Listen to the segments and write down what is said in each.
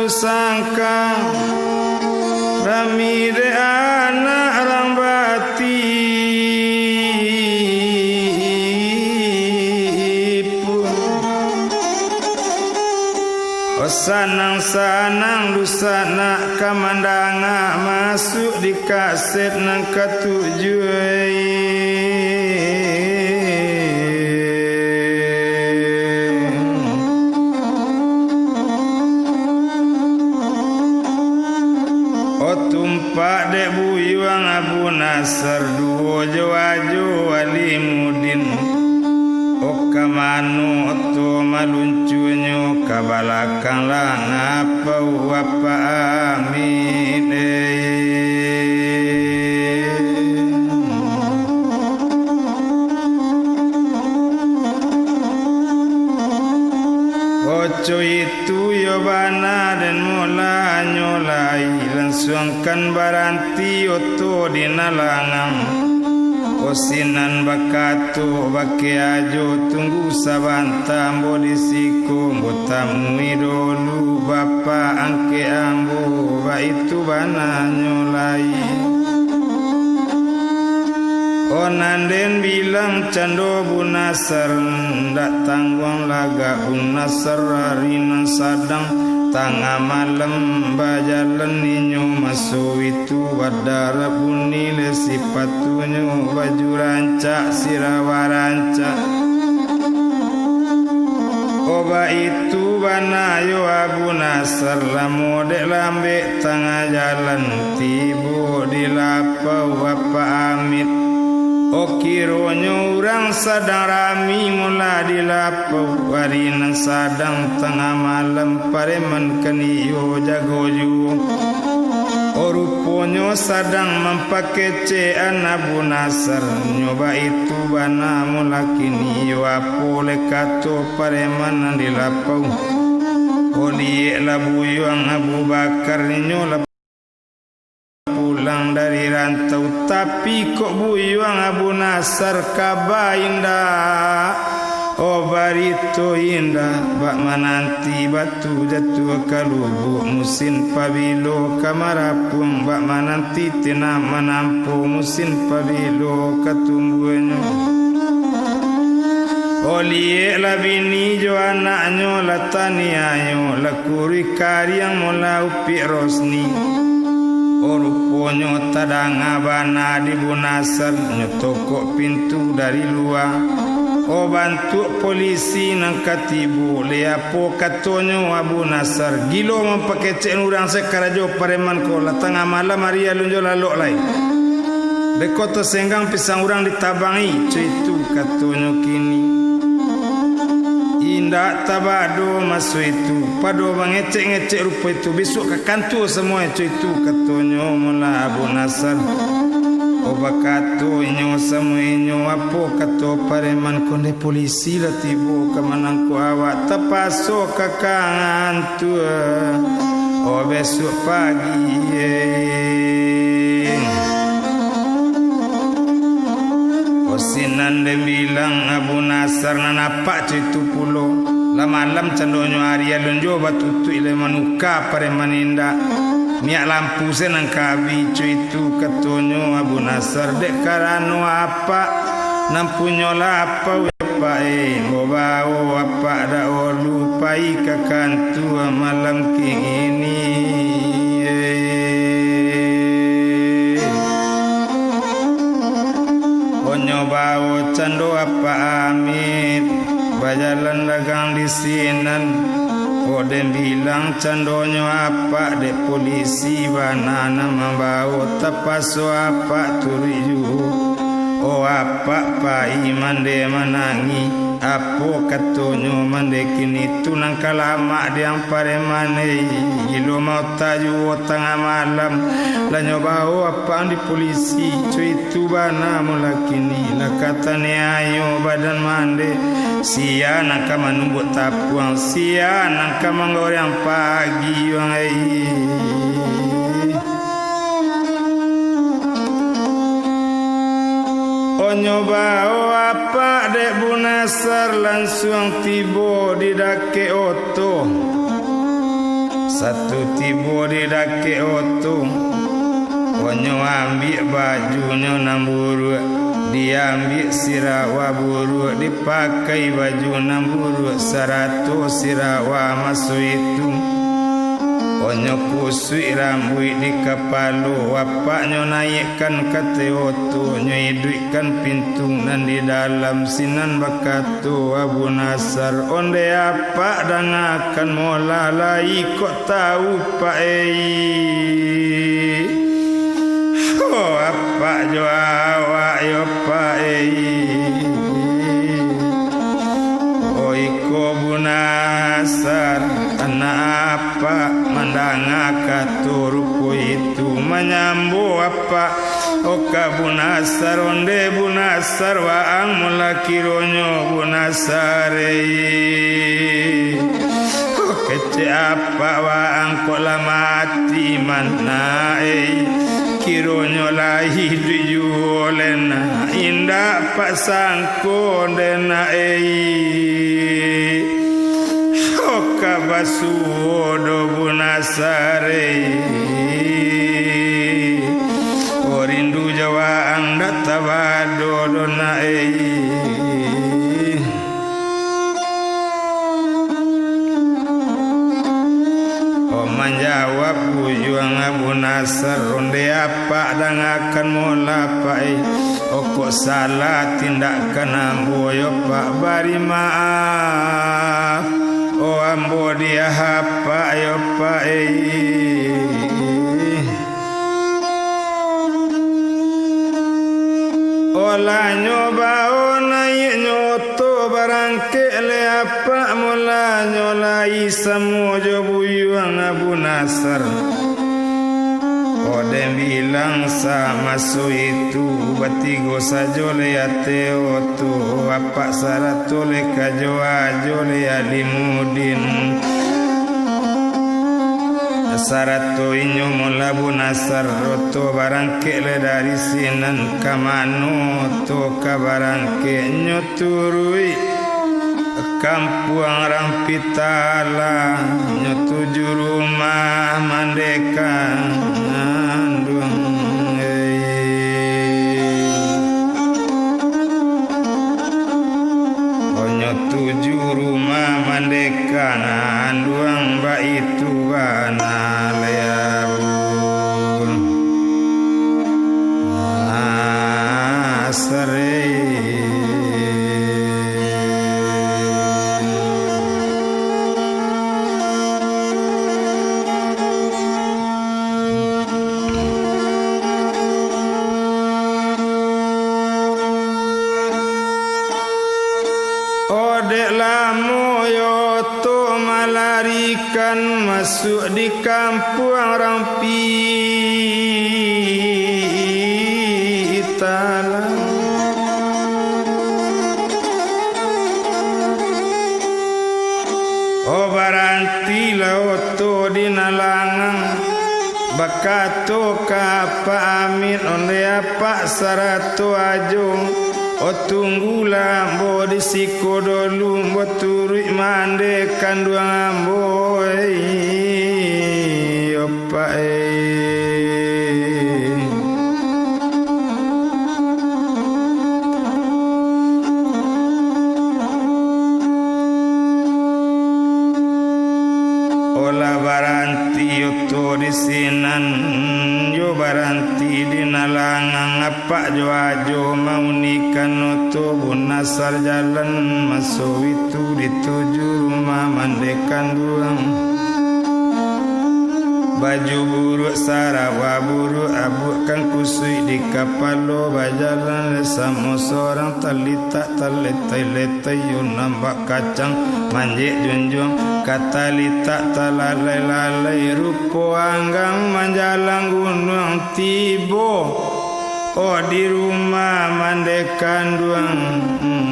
sangka rami de anak rambati sanang-sanang lusana kamandanga masuk di kaset nang ketujuh tumpak dek buyuang Abu Nasr duo jawajo walimudin oka manu oto maluncunyo kabalakang lang apa wapa amin oco itu yobana dan mula nyolai langsungkan baranti oto dinalangang Osinan bakatu bake ajo tunggu sabanta ambo disiko botamu idolu bapa angke ambo ba itu bana nyolai Onanden bilang cando Bu Nasr ndak tanggung laga Bu Nasr harinan sadang tengah malam bajalan ninyo masuk itu wadara bunyi sifatunya baju rancak sirawa rancak oba itu banayo Abu Nasr lamode lambe tengah jalan tibo di lapau apa amit Okironyo urang sadang rami mula di lapau warinan sadang tengah malam pareman keniyo jagoju Oruponyo sadang mempakecean Abu Nasr nyoba itu bana mula kiniyo apole kato pareman di lapau Oliye labuyuang Abu Bakar nyola pulang dari rantau tapi kok buyuang Abu Nasr kaba indah oh barito indah bak mananti batu jatuh kalubu musim pabilo kamarapung bak mananti tina manampu musim pabilo katumbunya Olie la bini jo anaknyo la taniayo la kuri kariang mola upi rosni Oruponyo tadang abana di Bu Nasr nyotokok pintu dari luar O bantu polisi nang katibu leapo katonyo Abu Nasr gilo mempakecek urang sekarajo pareman ko la tengah malam Maria lunjo lalok lai bekoto senggang pisang urang ditabangi cuitu katonyo kini Indak tabado masuk itu pado mengecek-ngecek rupa itu besok ke kantor semua itu katonyo mula Abu Nasr oba katonyo semuanya apa kato pareman konde polisi lah tibo ke manangku awak tepaso ke kantor oh besok pagi Sinan de bilang Abu Nasr nanapak cuitu pulo la malam candonyo Arya lunjo batutu ile manuka pare maninda miak lampu senang kabi cuitu katonyo Abu Nasr dek karano apa nampunyo la apa apa bobao apa da olu pai kakantu malam kini Nyobao cando apa amit bajalan dagang di sinan Odem bilang candonyo apa de polisi banana membau tepaso apa turiju O apa pai mande manangi apo katonyo mande kini tunang kalama diang paremane gilo mau taju tengah malam la nyobao apa di polisi cuitu bana mula kini la katane ayo badan mande sia nang kama nunggu tapuang sia nang kama ngorang pagi wang Nyobao apa dek Bu Nasr langsung tibo di dake oto Satu tiba di dake otu, onyo ambil bajunya namburu, dia ambil sirawa buru, dipakai baju namburu, 100 sirawa masuk itu. Onyo kusui rambut di kepala, wapaknya naikkan kate otu, nyo hidupkan pintu nan di dalam sinan bakatu Abu Nasar. Onde apa dan akan molalai kok tahu pak oh apa jo awak yo pak iko Abu Nasar anak apa mandanga turuku itu menyambu apa oka Abu Nasar onde Abu Nasar waang mula kironyo Abu Nasar kece apa waang kok mati mana kironyo lahi dijulena indah pak sangko dena kabasuodo Abu Nasar orindu jawa anda tabado dona menjawab bujuang Abu Nasar onde apa dan akan mola pak kok salah tindakan ambo yo pak bari maaf oh ambo dia apa yo pak olah nyoba onai nyoto barangke le apa mula nyolai semua jobuyuang Abu Nasar Odem bilang sama su itu batigo sajole ate otu apa saratole kajoa jole alimudin sarato inyo mula Abu Nasar roto barangke le dari sinan kamano to kabarangke nyoturui kampuang rampitala nyotuju rumah mandeka nyotuju rumah mandeka nanduang ba itu bana leabun asare masuk di kampung Rampitala oh baranti lauto di nalangang bakato kapa amin onde apa sarato ajo o tunggula mbo disiko dolu mbo turui mande kanduang ambo opa ola baranti yoto disinan yo baranti di nalangang apa jo ajo maunikan oto Abu Nasar jalan masuk itu dituju rumah mandekan duang baju buruk sarawa buruk abu kan kusui di kapalo bajalan sama seorang talita letai yun nampak kacang manjek junjung kata lita talalai rupo anggang manjalang gunung tibo oh di rumah mandekan duang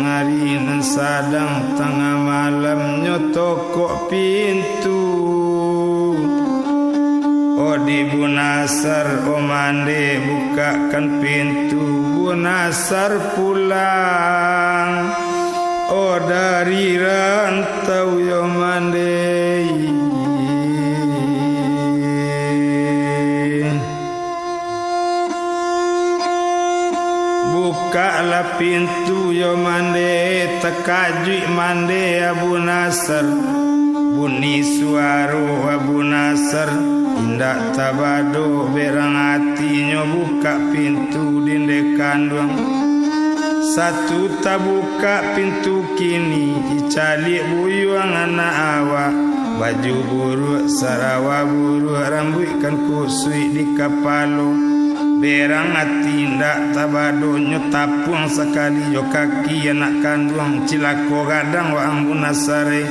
hari nan sadang tengah malam nyotokok pintu oh di Abu Nasar oh mande bukakan pintu Abu Nasar pulang oh dari rantau yo mande buka lah pintu yo mande tekajui mande Abu Nasr bunyi suaro Abu Nasr indak tabado berang hatinya buka pintu dinde kandung satu tabuka pintu kini icalik buyuang anak awak baju buruk sarawa buruk rambut kan kusui di kepala berang hati ndak tabado nyetapung sekali yo kaki anak kandung cilako gadang wa Abu Nasare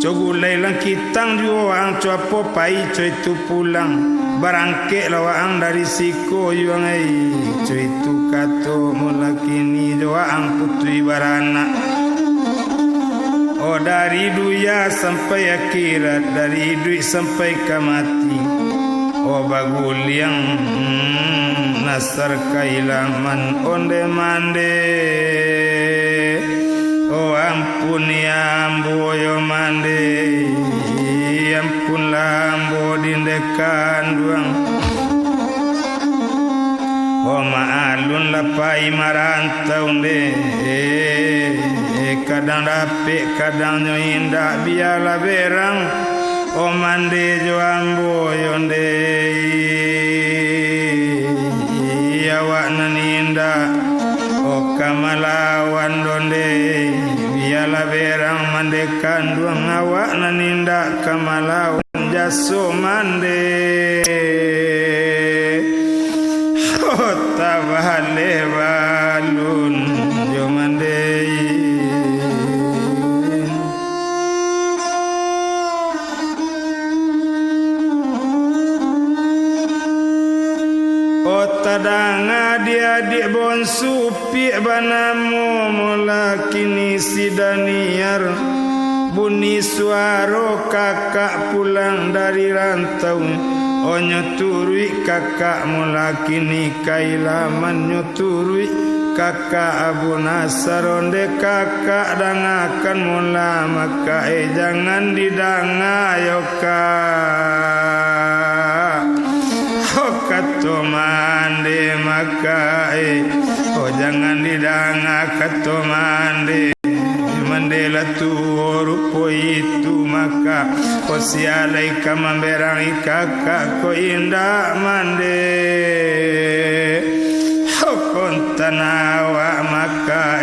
cogulai lang kitang juang cuapo pai coy tu pulang barangke lawang dari siko yuang ai coy tu kato mulakini doang putri barana oh dari duya sampai akhirat dari duit sampai kamati oh bagul yang nasar kailaman onde mande oh ampun ya ambo yo mande ampun lambo dinde kanduang oh maalun lapai marantau de kadang dapik kadang nyo indah biala berang oh mande jo ambo yonde awak naninda oh kamalawan donde biala berang mande kanduang awak naninda kamalawan jaso mande oh tabale balun jo mande oh tadang adik-adik bonsu pi banamu mula kini sidaniar bunyi suara kakak pulang dari rantau oh nyoturui kakak mula kini kailaman nyoturui kakak Abu Nasr onde kakak dangakan mula maka jangan didanga yo kak oh kato mande maka oh jangan didanga kato mande mandela tu rupo itu maka oh sialai kamamberangi kakak ko indah mande oh kontanawa maka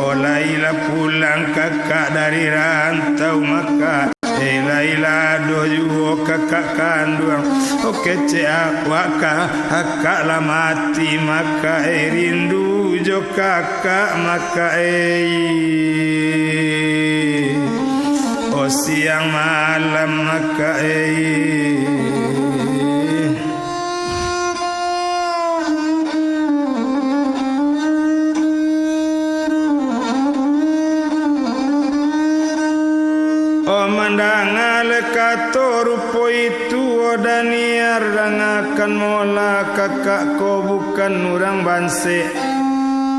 oh laila pulang kakak dari rantau maka laila doju kakak kandung oh kece waka kakak lah mati maka rindu jo kakak maka oh siang malam maka oh mandang kato rupo itu oh daniar dangakan mola kakak ko bukan orang banse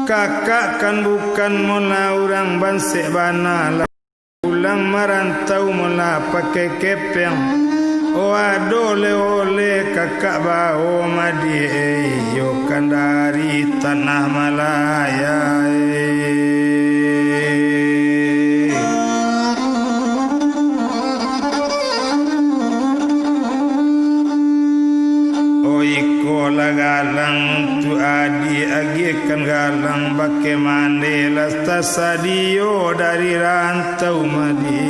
kakak kan bukan mola orang banse bana pulang merantau mola pakai kepeng oh adole ole kakak bawa madi yo kan dari tanah Malaya galang untuk adi agikan galang bake mandela tasadio dari rantau madi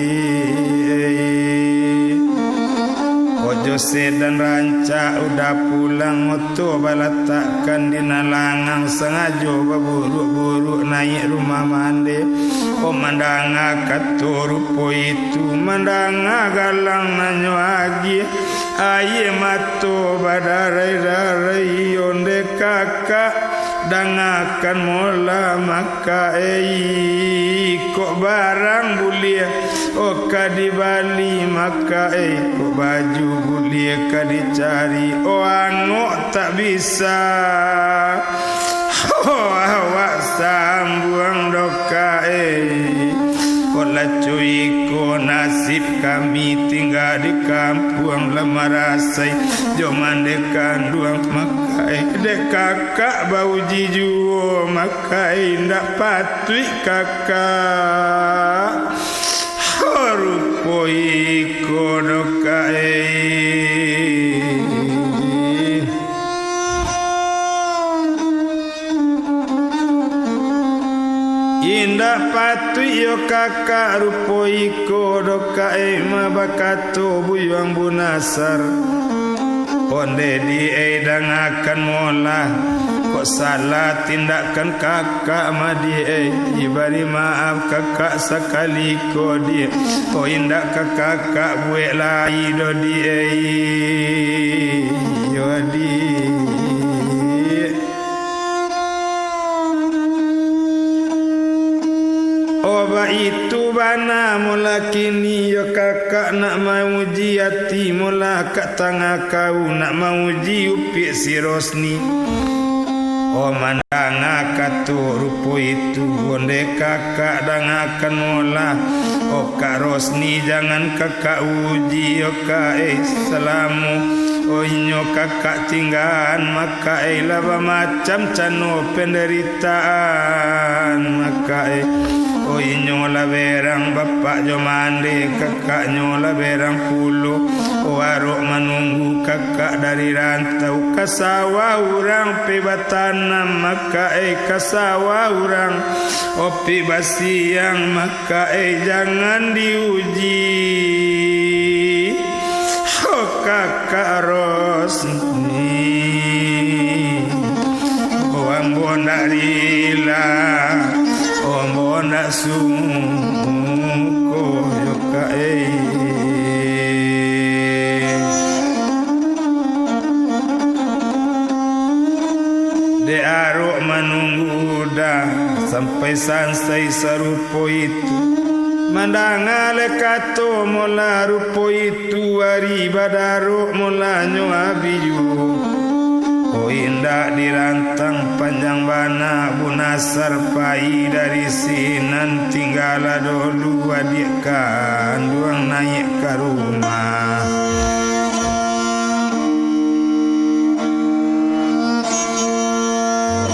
ojo sedan ranca udah pulang moto balatakan dina langang sengajo baburu-buru naik rumah mande oh mandanga katurupo itu mandanga galang nanyo agi aye mato badarai-darai onde kakak dangakan mola maka kok barang bulia oh kadi bali maka kok baju bulia kadi cari oh angok tak bisa oh awak sambuang doka kola cuy ko nasib kami tinggal tinggal di kampung lemarasai joman dekan duang makai dek kakak bau jijuo makai ndak patui kakak harupoi kodokai indah patui yo kakak rupo iko dokae mabakato buyang bunasar onde di edang akan mola kok salah tindakan kakak madi ibari maaf kakak sekali ko dia ko indak kakak buek lai do di yo di Oba itu bana mula kini yo kakak nak mau uji hati mula kat tengah kau nak mau uji upi si Rosni. O mandang akatu rupo itu onde kakak dang akan mula. O Kak Rosni jangan kakak uji yo kae selamu. O inyo kakak tinggal maka laba macam cano penderitaan maka O inyola berang bapak jomande kakak nyola berang puluh waruk menunggu kakak dari rantau kasawa urang pebatanam maka kasawa urang opi basiang maka jangan diuji oh kakak Rosni oh ambo narila Ombo nak sungko yo kae de arok menunggu dah sampai sansai sarupo itu mandangale kato mola rupo itu hari badarok mola nyo abiju Oh indah dirantang panjang bana bunasar pai dari sinan tinggal dulu adikkan duang naik ke rumah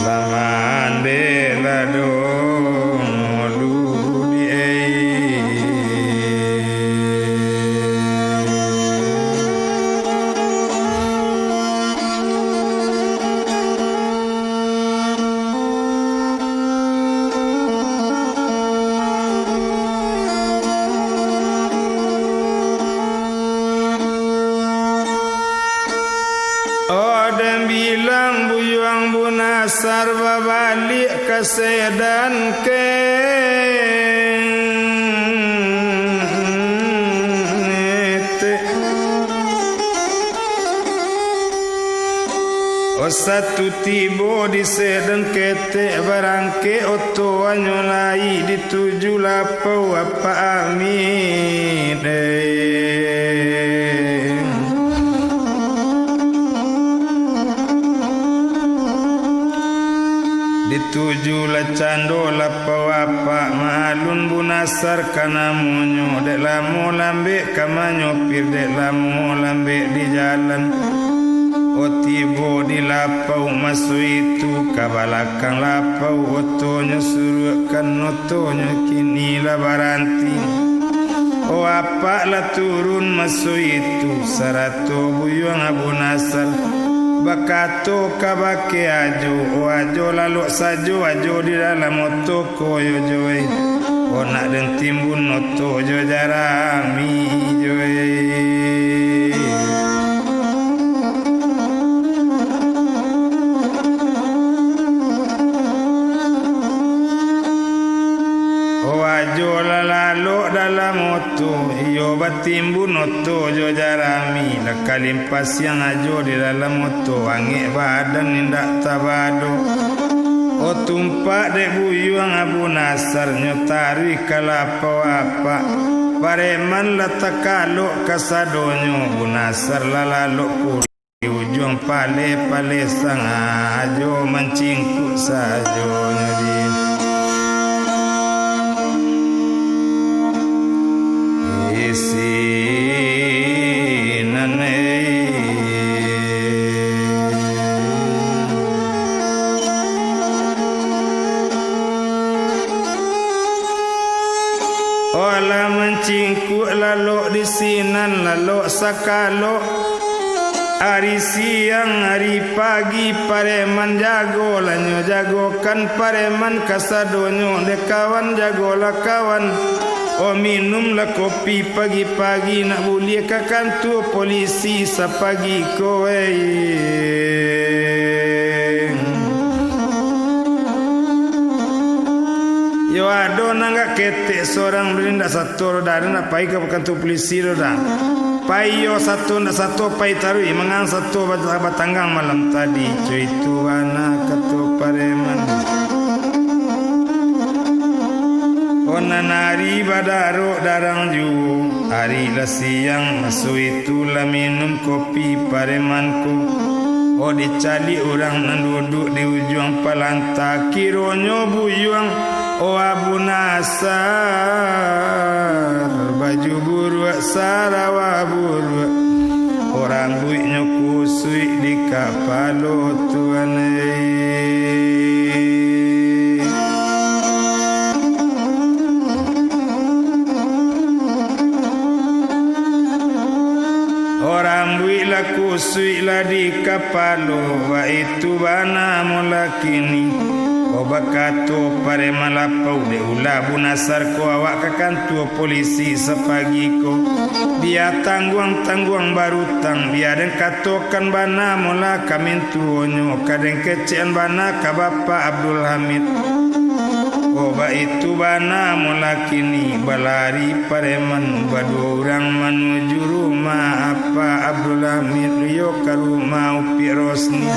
lama andela dong dulu di dan bilang buyang bunasar balik ke sedan kete O satu tibo di sedan kete barangke oto anyolai dituju lapau apa amin Dituju la cando la pawapa malun bunasar kana munyo dek lamu lambe kamanyo pir dek lamu lambe di jalan o tibo di lapau masu itu kabalakang lapau otonyo suruhkan otonyo kini la baranti o apa la turun masu itu sarato buyang abunasar Bakato kabake ajo ajo lalu sajo ajo di dalam moto koyo joy o nak den timbun noto jo jarami joy o ajo lalu dalam moto iyo batimbun noto jo jarami kalimpas yang ajo di dalam moto angin badan nindak tabado o tumpak dek buyuang abunasar nyotari kalapa apa pareman latakalo kasadonyo bunasar lalalo puri ujung pale sang ajo mancingku sajo nyodi disinan ola mencingku lalu disinan lalu sakalo hari siang hari pagi pareman jago lanyo jagokan pareman kasadonyo dekawan jagolah kawan o minum lah kopi pagi-pagi nak boleh kakan tu polisi sapagi kowe yo ado nangga ketek seorang berindak satu roda nak pai ke kantor polisi roda pai yo satu ndak satu pai tarui mangang satu batanggang malam tadi cuy tu anak ketu pareman ona nari badaro darang ju hari lah siang masuk itulah minum kopi paremanku oh dicali orang nan duduk di ujung palanta kironyo buyuang oh Abu Nasar baju buruk sarawa buruk orang buiknya kusui di kapalo tuan orang buiklah kusui lah di kapalo wa itu bana mula kini Obakato pare malapau de ula bunasar ko awak kakan tu polisi sepagi ko dia tangguang barutang dia den katokan bana mula kamin tuonyo kadeng kecian bana ka bapa Abdul Hamid oba itu bana mula kini balari pareman badu orang menuju rumah apa Abdul Hamid yo ka rumah Upi Rosni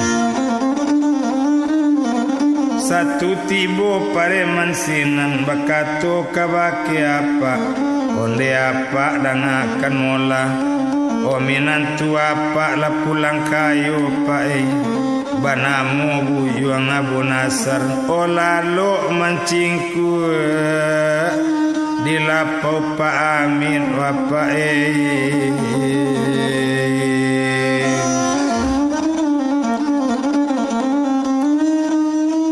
satu tibo pareman sinan bakato kabake apa onde apa dangakan mola o minantu apa la pulang kayo pae banamu buyuang Abu Nasar o lalu mancingku dilapau Pak Amin apa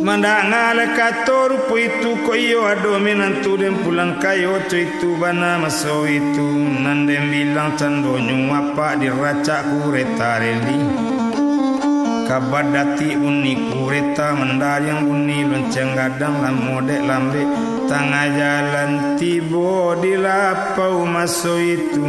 mandangale kator puitu koyo ado minantu den pulang kayo itu bana maso itu nandem bilang candonyo apa diraca kureta reli kabadati uni kureta mendaryang uni lonceng gadang lamode lambe tengah jalan tibo dilapau maso itu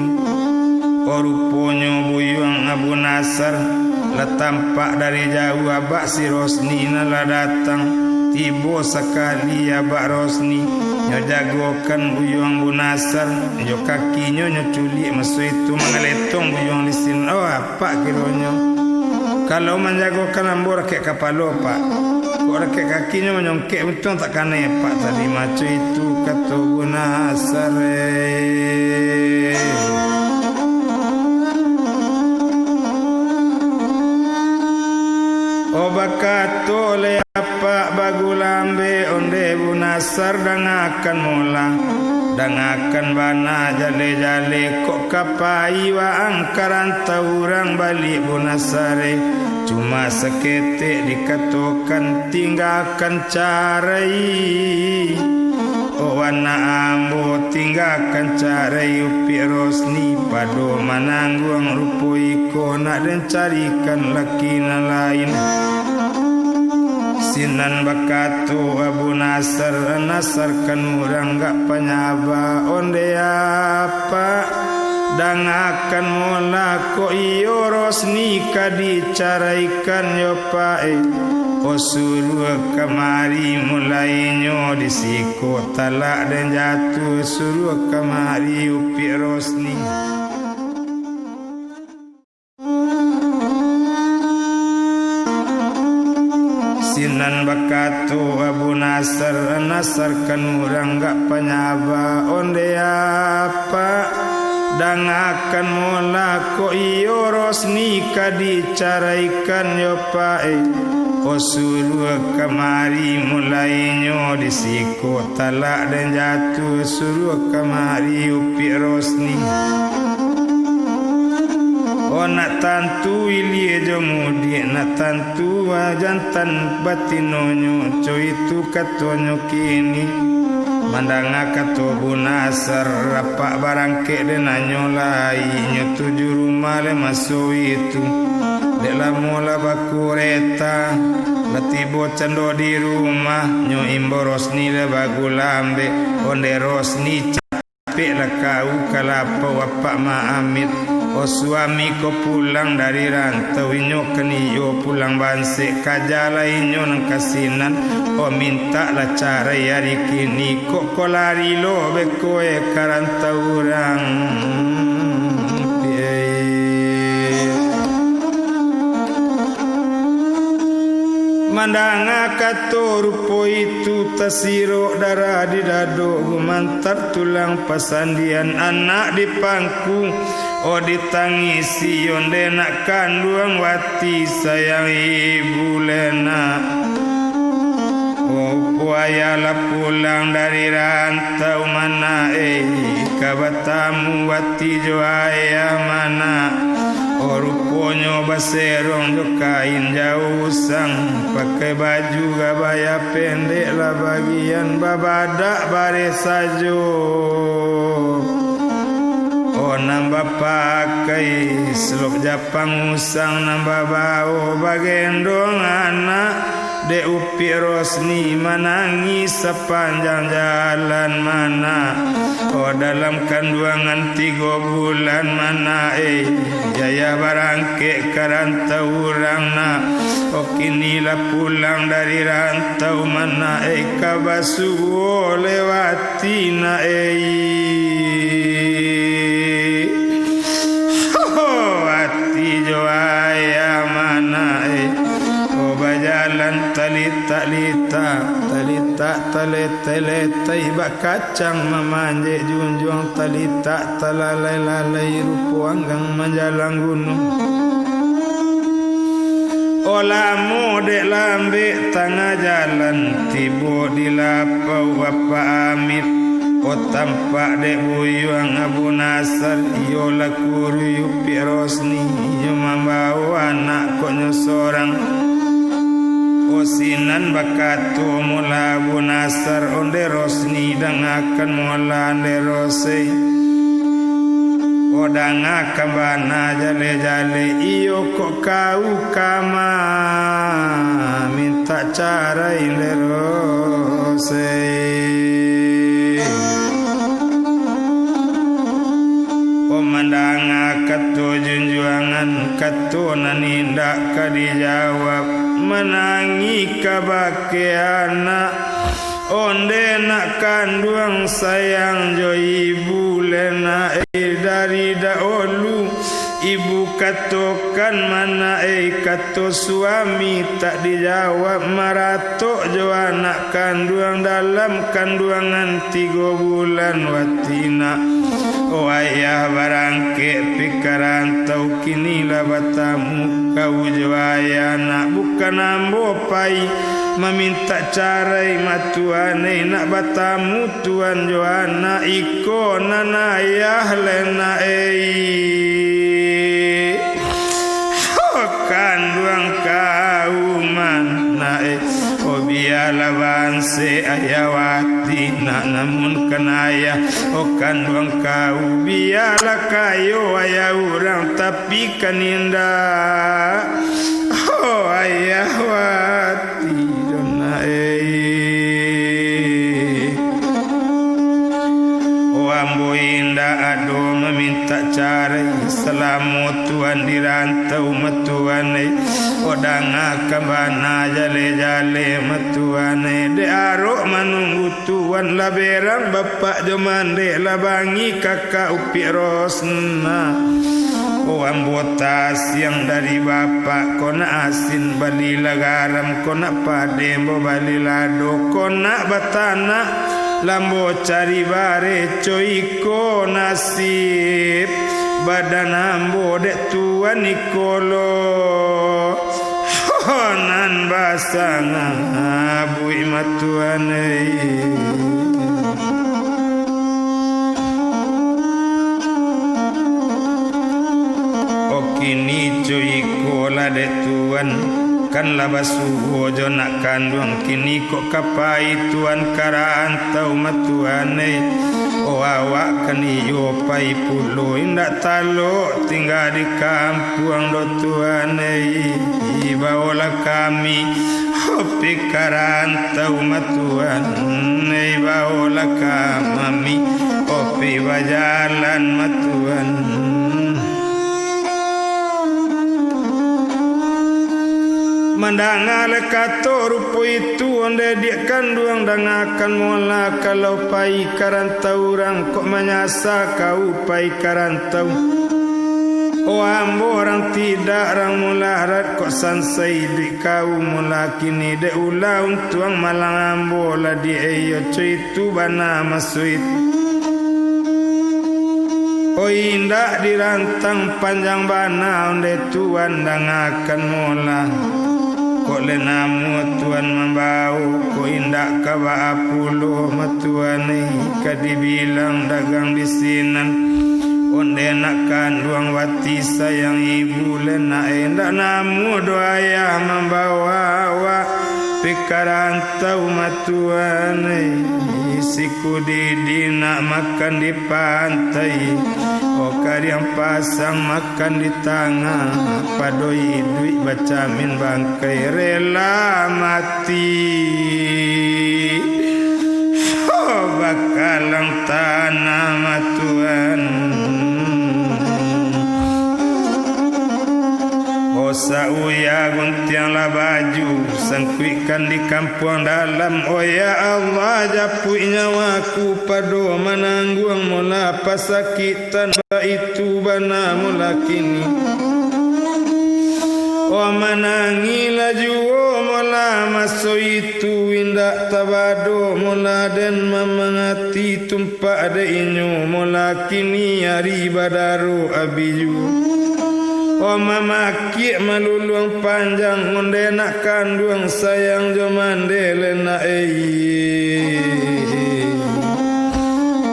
oruponyo buyuang Abu Nasar lah tampak dari jauh abak si Rosni nala datang tibo sekali abak Rosni nyo jagokan buyuang Bu Nasar nyo kakinyo nyo culik masuk itu mengaletong buyuang lisin oh apa kironyo kalau menjagokan ambor kek kapalo pak kok rakek kakinyo menyongkek betul tak kane pak tadi macu itu kata Bu Nasar Obakato le apa bagulambe onde Bu Nasar dangakan mola dangakan bana jale-jale kok kapai wa angkaran taurang balik Bu Nasare cuma seketik dikatokan tinggalkan carai oh anak ambo tinggalkan carai Upi Rosni pado manangguang rupo iko nak dan carikan laki lain sinan bakato Abu Nasar nasarkan orang gak penyaba onde apa dangakan mola ko iyo Rosni kadicaraikan yo pae suruh kemari mulainya disiko talak dan jatuh suruh kemari Upi Rosni sinan bakato Abu Nasar nasarkan orang gak penyaba onde apa dangakan mola ko iyo Rosni kadicaraikan yo pae suruh kemari mulainya disiko talak dan jatuh suruh kemari upi Rosni nak tantu ilie jomudi nak tantu jantan batinonyo co itu katonyo kini mandanga kato bunasar rapak barangke denanyo lai nyo tujuh rumah le masuk itu dela mula bakureta latibo cando di rumah nyo imbo Rosni le bagulambe onde Rosni capek lah kau kalapa wapak ma'amit suami ko pulang dari rantau inyo keniyo pulang bansek kajala inyo nang kasinan minta lah cara yari kini kok kolari lo bekoe karantau orang mandanga kato rupo itu tasiro darah di dado gumantar tulang pasandian anak di pangku ditangisi onde nak kandung wati sayang ibu lena puayalah pulang dari rantau mana kabatamu wati joaya mana ruponyo baserong jo kain jauh sang pakai baju gabaya pendek lah bagian babadak bare sajo nambah pakai selop Japang usang nambah bau bagendong anak de upi Rosni menangis sepanjang jalan mana dalam kandungan 3 bulan mana jaya barangke karantau orang na kinilah pulang dari rantau mana kabasu lewati na joaya mana bajalan talita taleta iba kacang memanje junjung talita talalai rupo anggang menjalang gunung olamu dek lambe tengah jalan tibo di lapau bapa amit tampak dek buyuang Abu Nasar iyo lakuru yupi Rosni iyo membawa anak konyo seorang sinan bakatu mula Abu Nasar onde Rosni dan akan mula onde Rose odang akan bana jale iyo kok kau kama minta cara ile Rose mandanga kato junjuangan kato nanindak ka dijawab menangi kabake anak onde nak kandung sayang jo ibu lena dari daulu ibu katokan mana kato suami tak dijawab maratok jo anak kandung dalam kandungan 3 bulan watina ayah barangke pikaran tau kinilah batamu kau jawaya nak bukan ambo pai meminta carai matuane nak batamu tuan joana iko nana ayah lena kandung kau mana biarlah banse ayawati nak namun kenaya kandung kau biarlah kayo ayah orang tapi kan indah ayawati dona ambo indah ado meminta cara selamu tuan di rantau matuane odang akan bana jale matuane de arok menunggu tuan laberan bapak jomande labangi kakak upi Rosna anggota siang dari bapak kona asin balila garam kona padembo balila do kona batana lambo cari bare coiko nasib badan ambo dek tuan nikolo nan pasang bui matuane okini cuy kola de tuan kan labasuho jo nak kandung kini kok kapai tuan karaan tau matuane o awak kani yo pai pulo indak talo tinggal di kampung do tuane ibaola kami hopi karaan tau matuane ibaola kami hopi bajalan matuan mandangal kato rupo itu onde dia kanduang dangakan mola kalau pai karantau orang kok menyasa kau pai karantau oh ambo orang tidak orang mularat kok sansai di kau mula kini de ulah untuang malang ambo lah di ayo cuy itu bana masuit oh indah dirantang panjang bana onde tuan dangakan mola kok lenamu tuan membau kok indak kawa apulo matuane kadibilang dagang di sinan onde nak kandung wati sayang ibu lena endak namu doaya membawa wa pikaran tau matuane siku di nak makan di pantai okar yang pasang makan di tangan padoi duit baca min bangkai rela mati oh bakalang tanah matuan osa uya guntiang la baju sangkuikan di kampung dalam oh ya Allah japui nyawaku pado menangguang mula pasakitan itu bana mula kini oh menangi laju mula maso itu indak tabado mula dan memangati tumpak ada inyo mula kini hari badaru abiju oh mama kiek maluluang panjang onde nak kandung sayang jo mandele na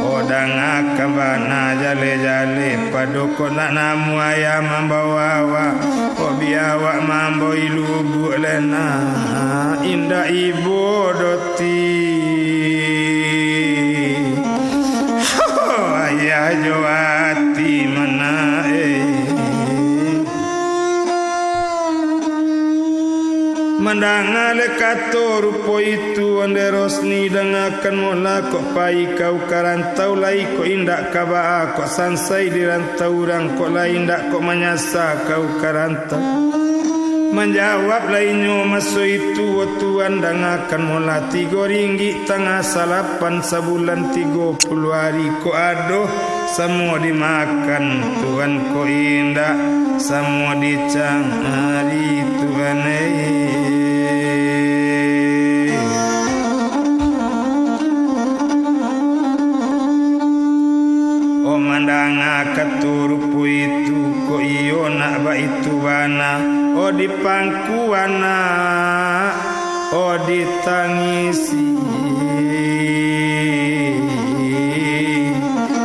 oh danga kabana jale padoko nak namu ayam membawa oh biawa mambo ilubu lena indah ibu doti oh ayah joati mana mandangal kato rupo itu onde rosni dangakan mola kok pai kau karantau lai kok indak kaba kok sansai di rantau orang kok lai indak kok menyasa kau karantau menjawab lainnya maso itu tuan dangakan mola 3 ringgit tengah salapan sebulan 30 hari kok aduh semua dimakan tuan kok indak semua dicang hari tuan oh mandanga katurupu itu kok iyo nak ba itu bana oh dipangkuana oh ditangisi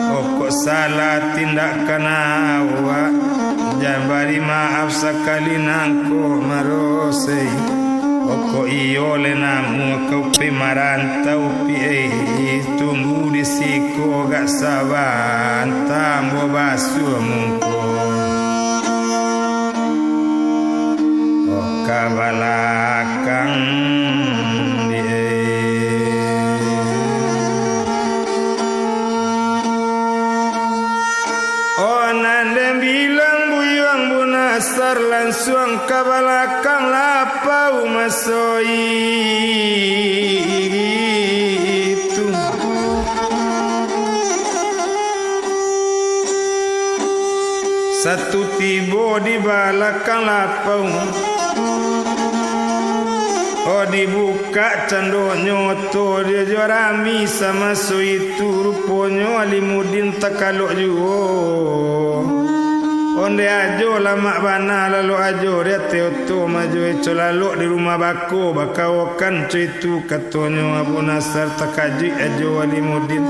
oh kok salah tindakan awak jambari maaf sekali nangko marosei oko iyo lenamu kau pemarantau pi tunggu di siko gak saban tambo basu mungko oh kabalakang oh nandem bilang buyang bunasar langsung kabalakang lapau masoi itu satu tibo di balakang lapau oh dibuka candonyo to dia jorami sama so itu ruponyo alimudin takalok juo Onde ajo lama bana lalu ajo dia teoto maju eco lalu di rumah bako bakawakan itu katonyo Abu Nasar takaji ajo Walimudin.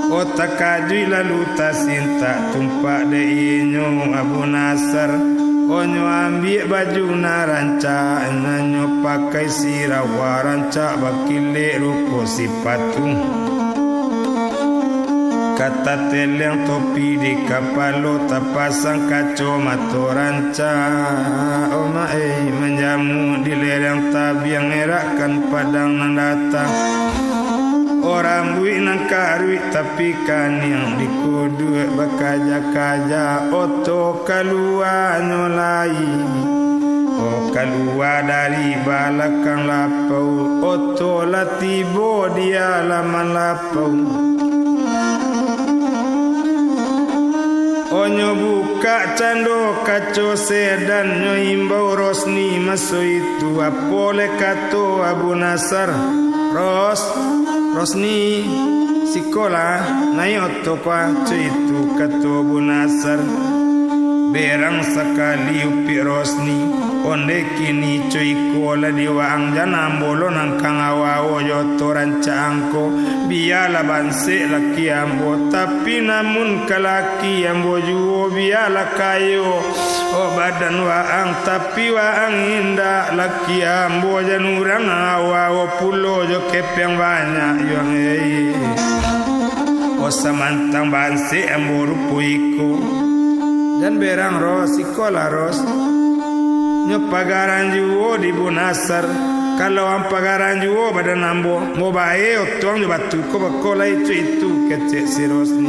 O takaji lalu tasinta tumpak de inyo Abu Nasar. Onyo ambil baju na ranca nanyo pakai sirawa ranca bakile rupo sipatu. Kata teleng topi di kapalo tapasang kaco mato ranca. Oma menjamu di lereng tabiang erakan padang nandata. Orang bui nang karui tapi kan yang di kudu bakaja-kaja oto kalua nyolai. O kalua dari balakang lapau oto latibo dia laman lapau. Onyo buka cando kaco sedan nyo imbau Rosni masuk itu apole kato Abu Nasar. Rosni sikola nayoto kwa itu kato Abu Nasar. Berang sekali upi Rosni onde kini cuy kola diwang janam bolo nang kang awawo yoto rancangko biala banse laki ambo tapi namun kalaki ambo juo biala kayo o badan waang tapi waang indah laki ambo janurang awawo pulo jo kepeng banyak yang o samantang banse ambo rupuiko. Dan berang ros sikola ros nyo pagaran juo di Bu Nasar. Kalau am pagaran juo badan ambo mo bae otong jo batu ko bakola itu kecek si Rosni.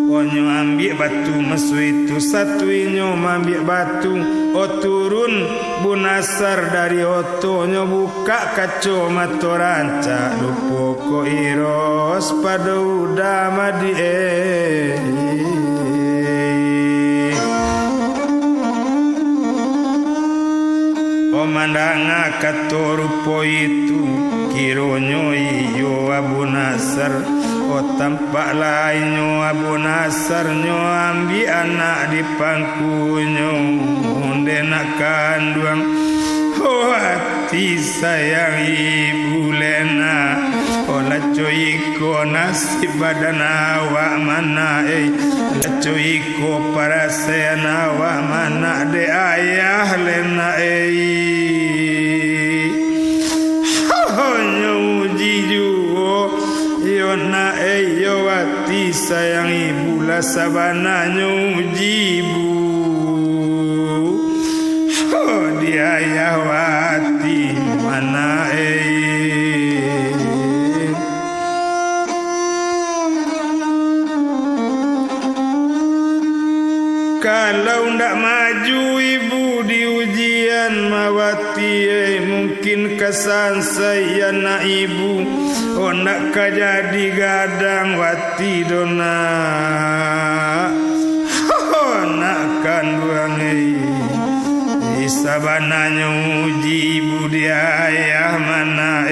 Onyo ambil batu mesu itu satu inyo ambil batu o turun Bu Nasar dari oto nyo buka kaco mato ranca lupo ko iros pada udah madi Mandanga kato rupo itu kironyo iyo Abu Nasar. O tampak lainyo Abu Nasar nyo ambi anak di pangkunyo onde nak kanduang. Oh hati sayang ibu Lena laco iko nasib badan awak mana laco iko para sean awak mana de ayah Lena uji juo yo na yo hati sayang ibu la sabana uji ibu dia ya wati mana kalau ndak maju ibu di ujian mawati mungkin kesan saya na ibu oh nak jadi gadang wati dona oh nak kanduang sabananya uji ibu dia ayah mana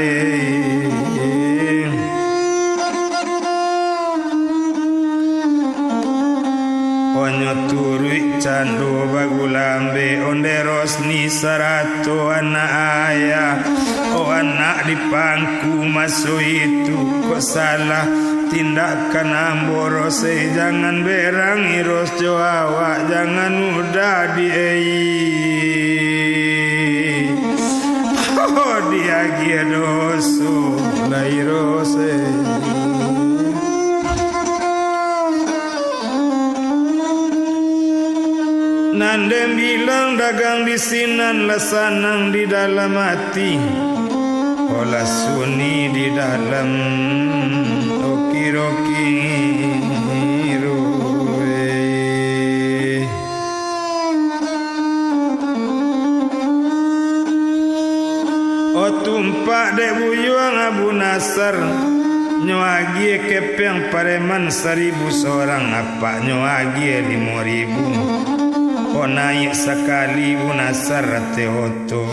onyo turui candu bagulambe onde Rosni sarato anak ayah oh anak di pangku masuk itu kok salah tindakan amboros jangan berang iros joawa jangan mudah di oh dia giedoso lairose nandem bilang dagang di sinan lesanang di dalam hati olah suni di dalam oki-roki roe o tumpak dek buyuang Abu Nasar nyoagi kepeng pareman 1.000 seorang apa nyoagi 5.000 o naik sekali Bu Nasar tehoto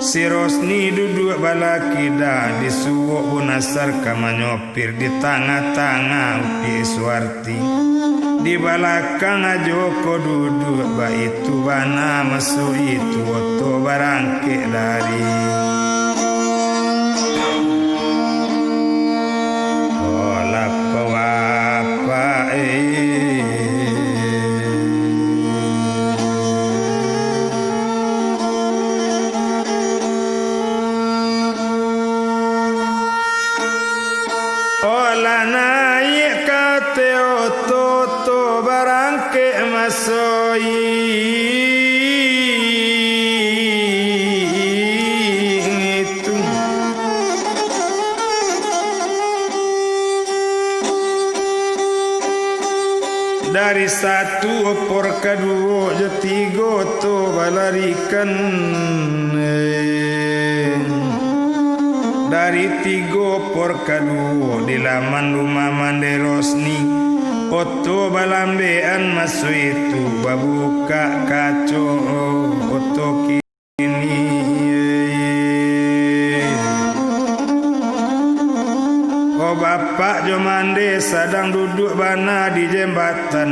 si Rosni duduk balaki dah disuwuk Bu Nasar kama nyopir di tengah-tengah upi Suwarti di belakang Joko duduk baitu bana masuk itu oto barangke lari olah pewapa olah naik kate oto barangke masoi itu dari satu opor kedua je tiga to balarikan dari tiga opor kedua di laman rumah Mande Rosni oto balambean masuk itu babuka kaco oto kini oh bapak Jomande sedang duduk bana di jembatan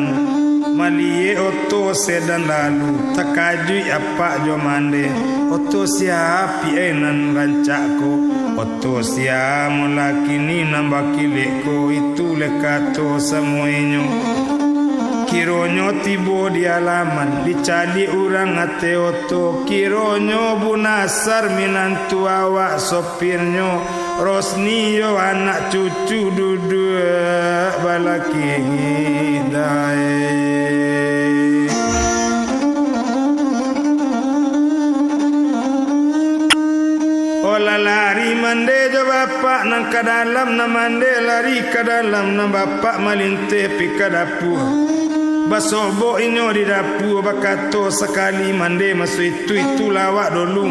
malie oto sedan lalu takajui apa Jomande oto siapi enan rancakku oto siamo lakini nambah kileko itu lekato semuanya kironyo tibo di alaman dicali orang ate oto kironyo bunasar minantu awak sopirnyo Rosni yo anak cucu duduk balaki dae lari mande jo bapak nang ke dalam na mande lari ke dalam na bapak malinte pi ke dapur basobo inyo di dapur bakato sekali mande masuk itu lawak dulu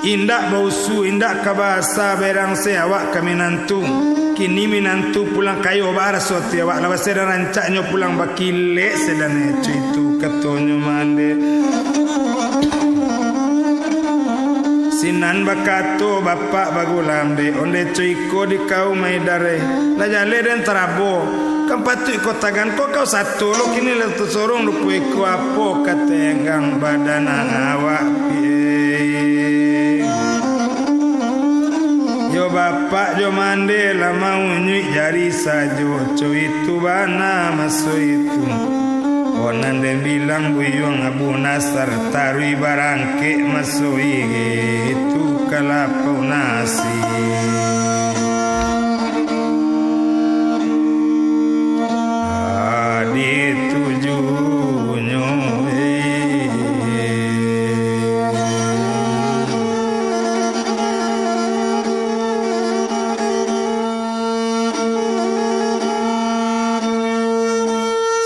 indak bausu indak kabasa berang se awak kami nantu kini minantu pulang kayo bara soti awak lawas sedang rancaknya pulang bakile sedang itu katonyo mande sinan bakato bapak bagulambe onde cuiko di kau maidare la jale den tarabo kampatu iko tagan ko kau satu lo kini le tu sorong lu ko apo katengang badan awak yo bapak jo mande la mau nyui jari sajo cuitu bana masuk itu onan den bilang buyung Abu Nasar tarui barangke masuk itu kalapau nasi di tujuhnya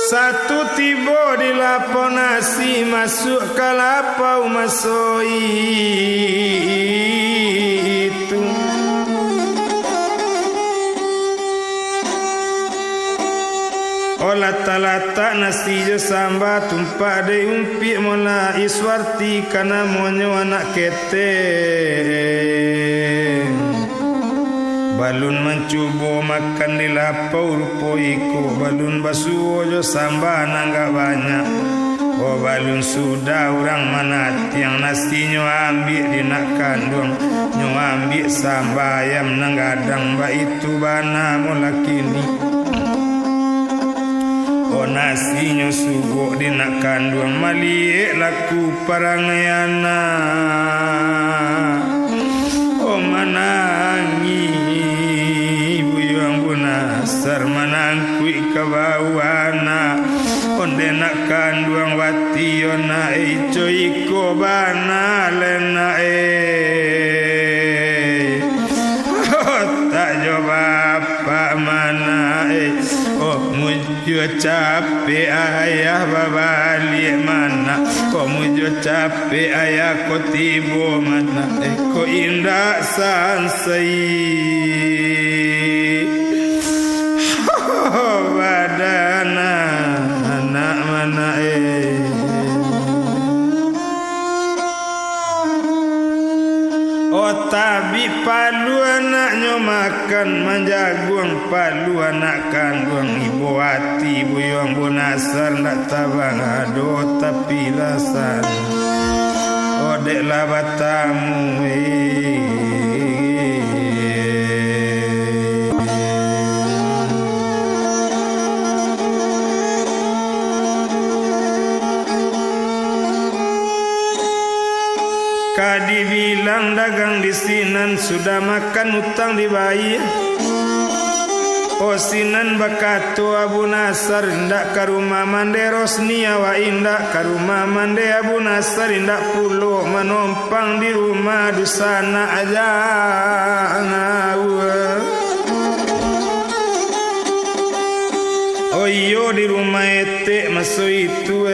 satu tiba di lapau nasi masuk ke lapau masoi itu lata-lata nasi je samba tumpah de umpi mola iswarti kana monyo anak kete balun mencubo makan di lapau rupo iko balun basuo jo samba nangga banyak oh balun sudah orang mana tiang nasi nyo ambil di nak kandung nyo ambil samba ayam nanggadang ba itu bana mola kini oh nasi nyo sugo di nak kandung maliek laku parangayana oh manangi Sar manangkui kabawana onde nak kanduang wati ona ijo iko bana lena tak jo bapak mana oh mujo capek ayah babali mana ko mujo capek ayah ko tibo mana ko indah sansai badana anak mana tabi palu anaknya makan manjaguang palu anak kandung ibu hati buyong bunasar ndak tabang ado tapi lasan dek labatamu Kadi bilang dagang di sinan sudah makan utang di bayi. Sinan bakatu Abu Nasar ndak ka rumah mande Rosni wa indak ka rumah mande Abu Nasar ndak pulo menompang di rumah dusana aja ngawa. Iyo di rumah ete masuk itu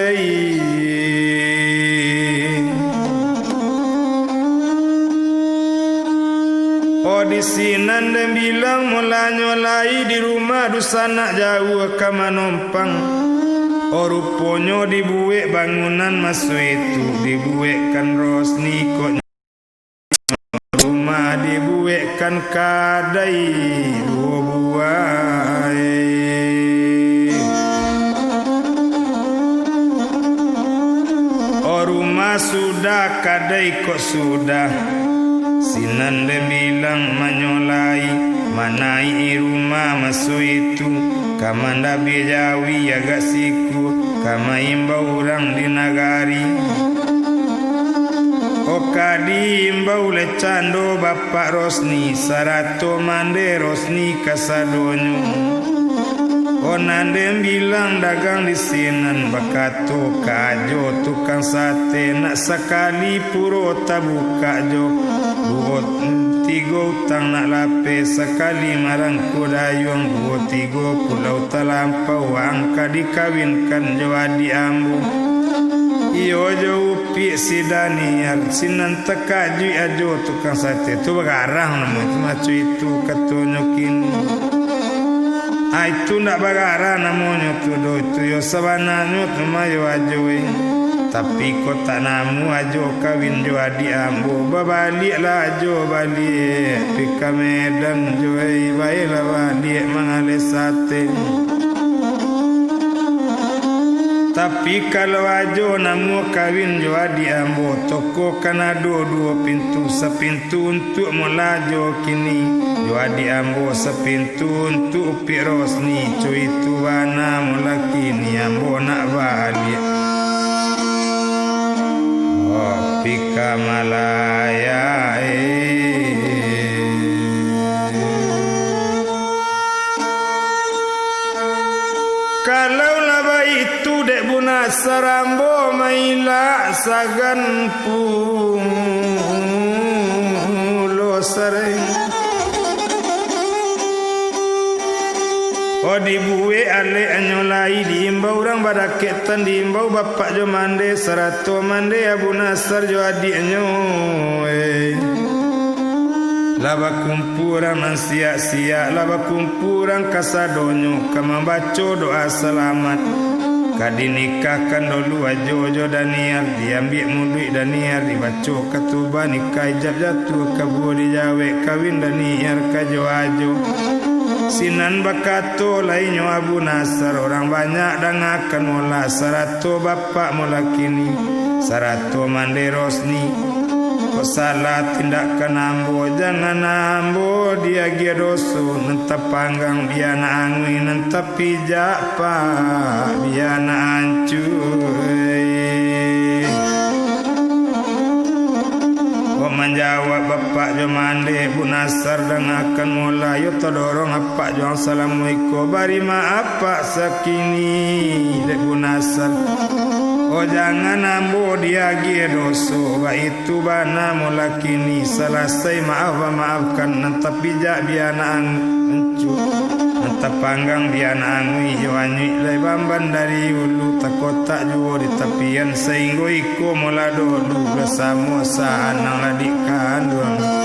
di sinan dan bilang mula nyolai di rumah dusana jauh ke manompang. Ruponya dibuek bangunan masuk itu dibuekkan Rosni kok rumah dibuekkan kadai dua buah. Rumah sudah kadai kok sudah. Sinan de bilang manyolai manai rumah masuk itu kamanda bejawi agak siku kama imbau orang di nagari. Kadi imbau le cando bapak Rosni sarato mande Rosni kasadonyo. Nande bilang dagang di sinan bakato kajo tukang sate nak sekali puro tabuka jo. Dua tiga utang nak lape sekali marang kudayung. Dua tiga pulau talampau angka dikawinkan jawa di ambu. Iyo jo upi si Daniel sinan tekaju ajo tukang sate tu bagarang namun macu itu katunyokin. Itu ndak bagara namanya tu do itu yo sabananya tu mayo ajo tapi kota namu ajo kawin jo adi ambo babalik lah ajo balik pika Medan jo baiklah balik mangale sate. Tapi kalau ajo namu kawin jo adi ambo toko kanado dua pintu sepintu untuk melajo kini jo adi ambo sepintu untuk upi Rosni cuy itu wana mula kini ambo nak balik pika Malaya kalau laba itu dek buna sarambo maila sagan pulo sering dibuwe ale anyolai diimbau orang badaketan diimbau bapak jo mande sarato mande Abu Nasar jo adi anyo laba kumpuran nan sia-sia laba kumpuran kasadonyo kama baco doa selamat kadi nikahkan dulu ajo Daniel diambil muduik Daniel dibaco ketuba nikah ijab jatuh kabu dijawe kawin Daniel kajo ajo. Sinan bakato lainyo Abu Nasar orang banyak dangakan mula sarato bapak mula kini sarato mande Rosni kok salah tindakan ambo jangan ambo dia giadoso nenta panggang biana angui nenta pijak pak biana hancur. Menjawab bapak jo mande Bu Nasar dan akan mulai todorong apa jo assalamualaikum bari maaf pak sakini dek Bu Nasar. Jangan ambo dia doso ba itu bana mula kini selesai maafkan nanti pijak biana ancu nanti panggang biana angui jo anyui lai bamban dari ulu takota jo di tepian sehingga iko mula dulu bersama sa anang adik kandung.